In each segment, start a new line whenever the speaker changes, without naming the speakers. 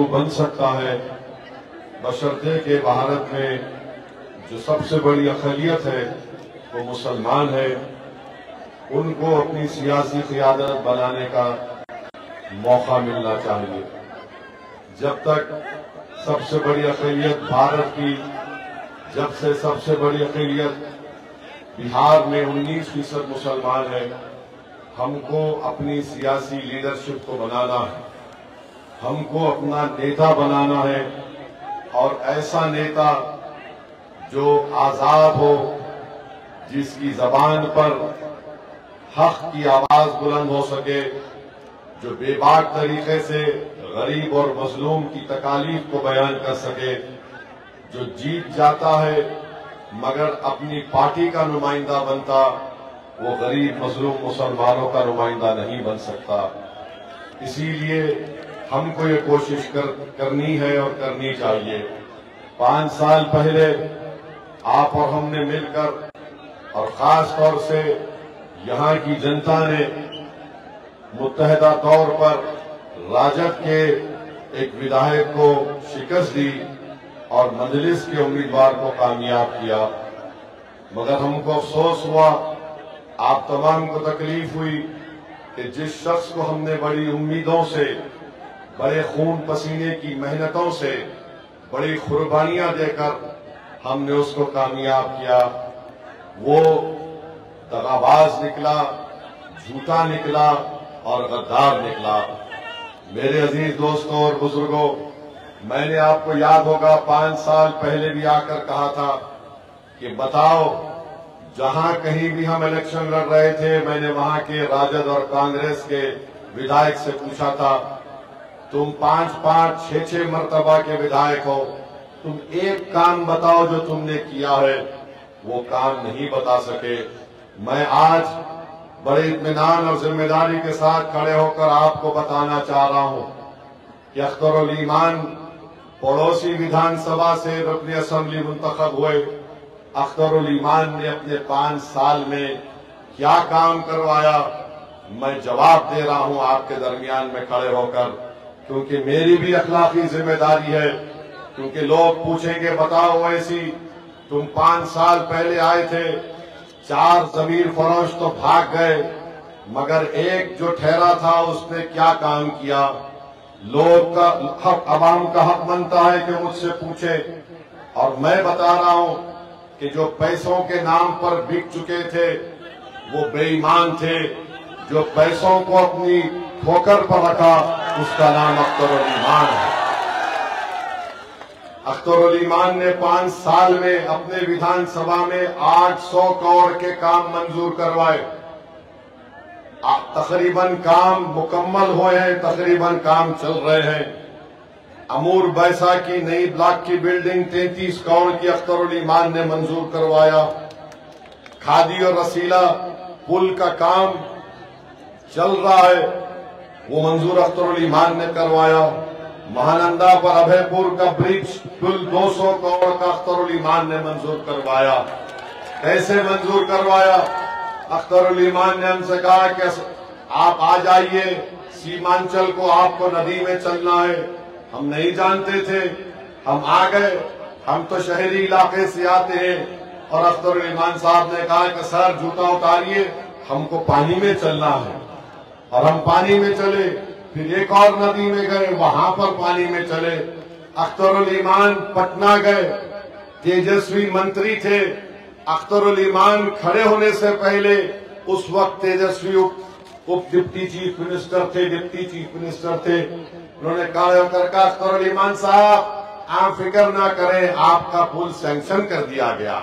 बन सकता है, बशर्ते के भारत में जो सबसे बड़ी अक़लियत है वो मुसलमान है, उनको अपनी सियासी क़ियादत बनाने का मौका मिलना चाहिए। जब तक सबसे बड़ी अक़लियत भारत की, जब से सबसे बड़ी अक़लियत बिहार में 19% मुसलमान है, हमको अपनी सियासी लीडरशिप को बनाना है, हमको अपना नेता बनाना है और ऐसा नेता जो आजाद हो, जिसकी जबान पर हक की आवाज बुलंद हो सके, जो बेबाक तरीके से गरीब और मजलूम की तकालीफ को बयान कर सके, जो जीत जाता है मगर अपनी पार्टी का नुमाइंदा बनता, वो गरीब मजलूम मुसलमानों का नुमाइंदा नहीं बन सकता। इसीलिए हमको ये कोशिश करनी है और करनी चाहिए। 5 साल पहले आप और हमने मिलकर और खास तौर से यहाँ की जनता ने मुत्तहिदा तौर पर राजद के एक विधायक को शिकस्त दी और मजलिस के उम्मीदवार को कामयाब किया। मगर हमको अफसोस हुआ, आप तमाम को तकलीफ हुई कि जिस शख्स को हमने बड़ी उम्मीदों से, बड़े खून पसीने की मेहनतों से, बड़ी कुर्बानियां देकर हमने उसको कामयाब किया, वो दगाबाज निकला, झूठा निकला और गद्दार निकला। मेरे अजीज दोस्तों और बुजुर्गों, मैंने आपको याद होगा 5 साल पहले भी आकर कहा था कि बताओ, जहां कहीं भी हम इलेक्शन लड़ रहे थे, मैंने वहां के राजद और कांग्रेस के विधायक से पूछा था, तुम 5-5, 6-6 मर्तबा के विधायक हो, तुम एक काम बताओ जो तुमने किया है। वो काम नहीं बता सके। मैं आज बड़े इत्मीनान और जिम्मेदारी के साथ खड़े होकर आपको बताना चाह रहा हूं कि अख्तरुल ईमान पड़ोसी विधानसभा से रुकन असेंबली मुंतखब हुए। अख्तरुल ईमान ने अपने 5 साल में क्या काम करवाया, मैं जवाब दे रहा हूं आपके दरमियान में खड़े होकर, क्योंकि मेरी भी अखलाकी जिम्मेदारी है। क्योंकि लोग पूछेंगे, बताओ वैसी, तुम 5 साल पहले आए थे, 4 जमीर फरोश तो भाग गए, मगर एक जो ठहरा था उसने क्या काम किया। लोग का हक, अवाम का हक बनता है कि मुझसे पूछे, और मैं बता रहा हूं कि जो पैसों के नाम पर बिक चुके थे वो बेईमान थे। जो पैसों को अपनी ठोकर पर रखा उसका नाम अख्तरुल ईमान है। अख्तरुल ईमान ने 5 साल में अपने विधानसभा में 800 करोड़ के काम मंजूर करवाए। तकरीबन काम मुकम्मल हुए हैं, तकरीबन काम चल रहे हैं। अमूर बैसा की नई ब्लॉक की बिल्डिंग 33 करोड़ की अख्तरुल ईमान ने मंजूर करवाया। खादी और रसीला पुल का काम चल रहा है, वो मंजूर अख्तरुल ईमान ने करवाया। महानंदा पर अभयपुर का ब्रिज पुल 200 करोड़ का अख्तरुल ईमान ने मंजूर करवाया। कैसे मंजूर करवाया? अख्तरुल ईमान ने हमसे कहा कि आप आ जाइए, सीमांचल को आपको नदी में चलना है। हम नहीं जानते थे, हम आ गए। हम तो शहरी इलाके से आते हैं, और अख्तरुल ईमान साहब ने कहा कि सर जूता उतारिए, हमको पानी में चलना है। और हम पानी में चले, फिर एक और नदी में गए, वहां पर पानी में चले। अख्तरुल ईमान पटना गए, तेजस्वी मंत्री थे। अख्तरुल ईमान खड़े होने से पहले उस वक्त तेजस्वी उप डिप्टी चीफ मिनिस्टर थे, डिप्टी चीफ मिनिस्टर थे। उन्होंने कहा अख्तरुल ईमान साहब आप फिक्र ना करें, आपका पुल सैंक्शन कर दिया गया।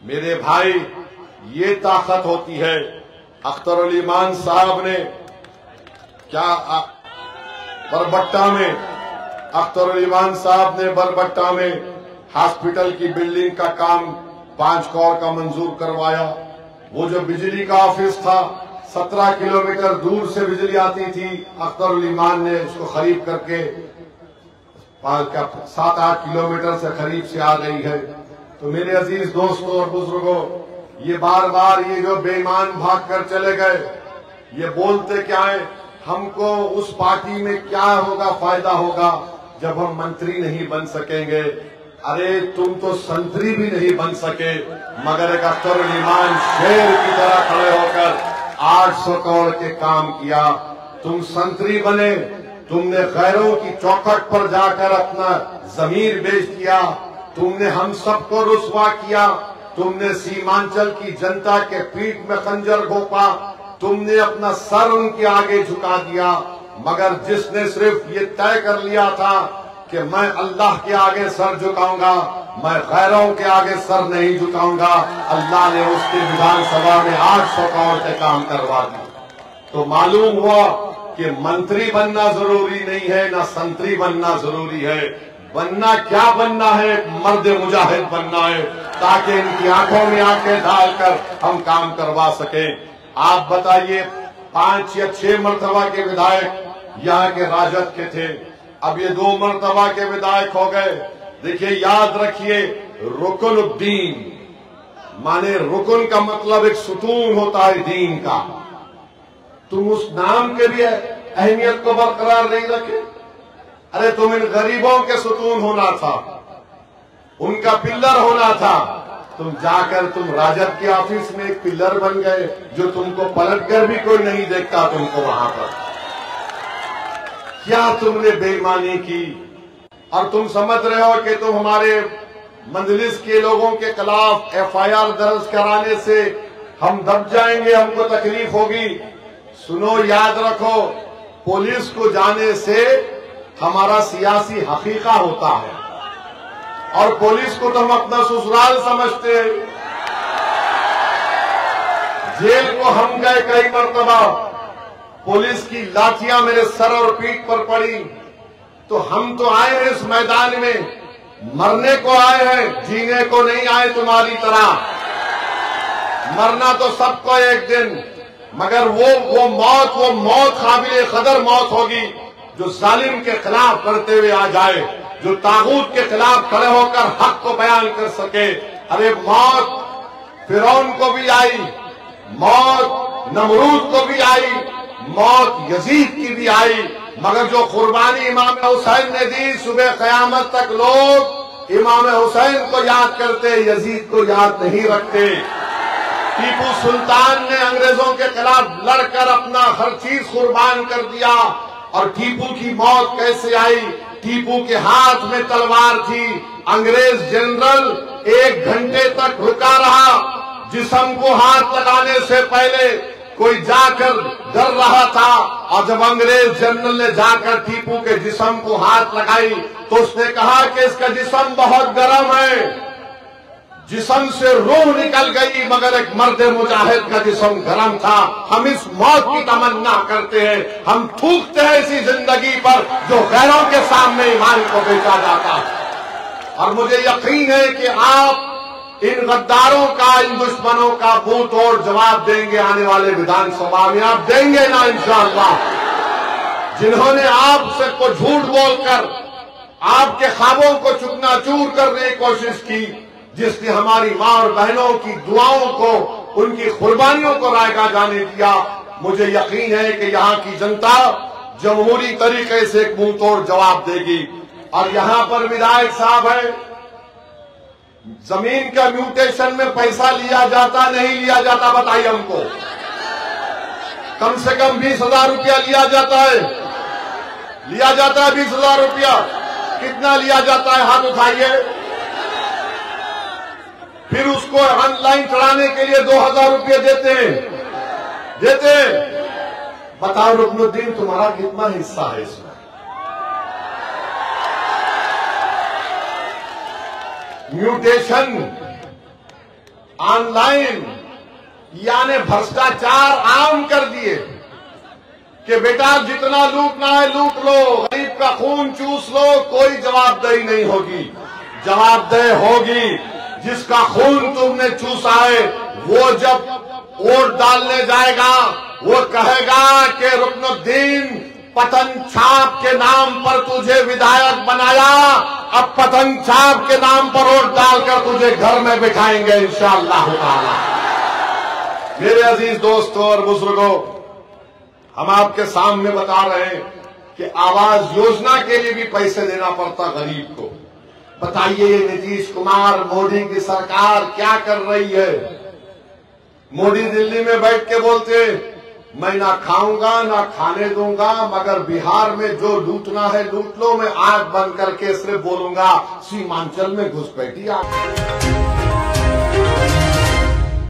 मेरे भाई, ये ताकत होती है। अख्तरुल ईमान साहब ने क्या बरबट्टा में, अख्तरुल ईमान साहब ने बरबट्टा में हॉस्पिटल की बिल्डिंग का काम 5 करोड़ का मंजूर करवाया। वो जो बिजली का ऑफिस था, 17 किलोमीटर दूर से बिजली आती थी, अख्तरुल ईमान ने उसको खरीद करके 7-8 किलोमीटर से करीब से आ गई है। तो मेरे अजीज दोस्तों और बुजुर्गों, ये बार बार ये जो बेईमान भाग कर चले गए, ये बोलते क्या है, हमको उस पार्टी में क्या होगा, फायदा होगा। जब हम मंत्री नहीं बन सकेंगे। अरे तुम तो संतरी भी नहीं बन सके, मगर एक अख्तरुल ईमान शेर की तरह खड़े होकर 800 करोड़ के काम किया। तुम संतरी बने, तुमने गैरों की चौखट पर जाकर अपना जमीर बेच दिया, तुमने हम सबको रुसवा किया, तुमने सीमांचल की जनता के पीठ में खंजर घोंपा, तुमने अपना सर उनके आगे झुका दिया। मगर जिसने सिर्फ ये तय कर लिया था कि मैं अल्लाह के आगे सर झुकाऊंगा, मैं गैरों के आगे सर नहीं झुकाऊंगा, अल्लाह ने उसके विधानसभा में 800 करोड़ के काम करवा दिए। तो मालूम हुआ कि मंत्री बनना जरूरी नहीं है, ना संतरी बनना जरूरी है। बनना क्या बनना है? मर्द मुजाहिद बनना है, ताकि इनकी आंखों में आंखें डालकर हम काम करवा सकें। आप बताइए, 5 या 6 मरतबा के विधायक यहाँ के राजद के थे, अब ये 2 मरतबा के विधायक हो गए। देखिए, याद रखिए, रुकनुद्दीन माने रुकन का मतलब एक सुतून होता है दीन का। तुम उस नाम के भी अहमियत को बरकरार नहीं रखे। अरे तुम इन गरीबों के सुतून होना था, उनका पिल्लर होना था। तुम जाकर तुम राजद के ऑफिस में एक पिल्लर बन गए, जो तुमको पलटकर भी कोई नहीं देखता तुमको वहां पर। क्या तुमने बेईमानी की? और तुम समझ रहे हो कि तुम हमारे मंजलिस के लोगों के खिलाफ FIR दर्ज कराने से हम दब जाएंगे, हमको तकलीफ होगी। सुनो, याद रखो, पुलिस को जाने से हमारा सियासी हकीका होता है, और पुलिस को तो हम अपना ससुराल समझते हैं। जेल को हम गए कई मरतबा, पुलिस की लाठियां मेरे सर और पीठ पर पड़ी, तो हम तो आए हैं इस मैदान में, मरने को आए हैं, जीने को नहीं आए तुम्हारी तरह। मरना तो सबको एक दिन, मगर वो मौत काबिल कदर मौत होगी जो जालिम के खिलाफ करते हुए आ जाए, जो तागूत के खिलाफ खड़े होकर हक को बयान कर सके। अरे मौत फिरौन को भी आई, मौत नमरूद को भी आई, मौत यजीद की भी आई, मगर जो कुर्बानी इमाम हुसैन ने दी, सुबह क़यामत तक लोग इमाम हुसैन को याद करते, यजीद को याद नहीं रखते। टीपू सुल्तान ने अंग्रेजों के खिलाफ लड़कर अपना हर चीज कुर्बान कर दिया, और टीपू की मौत कैसे आई? टीपू के हाथ में तलवार थी, अंग्रेज जनरल 1 घंटे तक रुका रहा, जिस्म को हाथ लगाने से पहले कोई जाकर डर रहा था, और जब अंग्रेज जनरल ने जाकर टीपू के जिस्म को हाथ लगाई तो उसने कहा कि इसका जिस्म बहुत गर्म है। जिस्म से रूह निकल गई, मगर एक मर्द मुजाहिद का जिस्म गर्म था। हम इस मौत की तमन्ना करते हैं, हम थूकते हैं इसी जिंदगी पर जो गैरों के सामने ईमान को बेचा जाता है। और मुझे यकीन है कि आप इन गद्दारों का, इन दुश्मनों का मुंह तोड़ जवाब देंगे आने वाले विधानसभा में। आप देंगे ना इंशाअल्लाह? जिन्होंने आपसे को झूठ बोलकर आपके ख्वाबों को चूकनाचूर करने की कोशिश की, जिसने हमारी मां और बहनों की दुआओं को, उनकी कुर्बानियों को रायगा जाने दिया, मुझे यकीन है कि यहाँ की जनता जमहूरी तरीके से एक मुंह तोड़ जवाब देगी। और यहाँ पर विधायक साहब है, जमीन का म्यूटेशन में पैसा लिया जाता नहीं लिया जाता? बताइए हमको। कम से कम 20,000 रुपया लिया जाता है, लिया जाता है 20,000 रुपया। कितना लिया जाता है? हाथ उठाइए। फिर उसको ऑनलाइन चढ़ाने के लिए 2,000 रुपये देते बताओ रुकनुद्दीन, तुम्हारा कितना हिस्सा है इसमें? म्यूटेशन, ऑनलाइन, यानी भ्रष्टाचार आम कर दिए कि बेटा जितना लूटना है लूट लो, गरीब का खून चूस लो, कोई जवाबदेही नहीं होगी। जवाबदेही होगी जिसका खून तुमने चूसा है। वो जब वोट डालने जाएगा वो कहेगा कि रुकनुद्दीन, पतंग छाप के नाम पर तुझे विधायक बनाया, अब पतंग छाप के नाम पर वोट डालकर तुझे घर में बिठाएंगे इंशाअल्लाह ताला। मेरे अजीज दोस्तों और बुजुर्गों, हम आपके सामने बता रहे हैं कि कि आवास योजना के लिए भी पैसे देना पड़ता गरीब को। बताइए नीतीश कुमार मोदी की सरकार क्या कर रही है? मोदी दिल्ली में बैठ के बोलते मैं ना खाऊंगा ना खाने दूंगा, मगर बिहार में जो लूटना है लूट लो, मैं आंख बंद करके सिर्फ बोलूंगा सीमांचल में घुसपैठी आ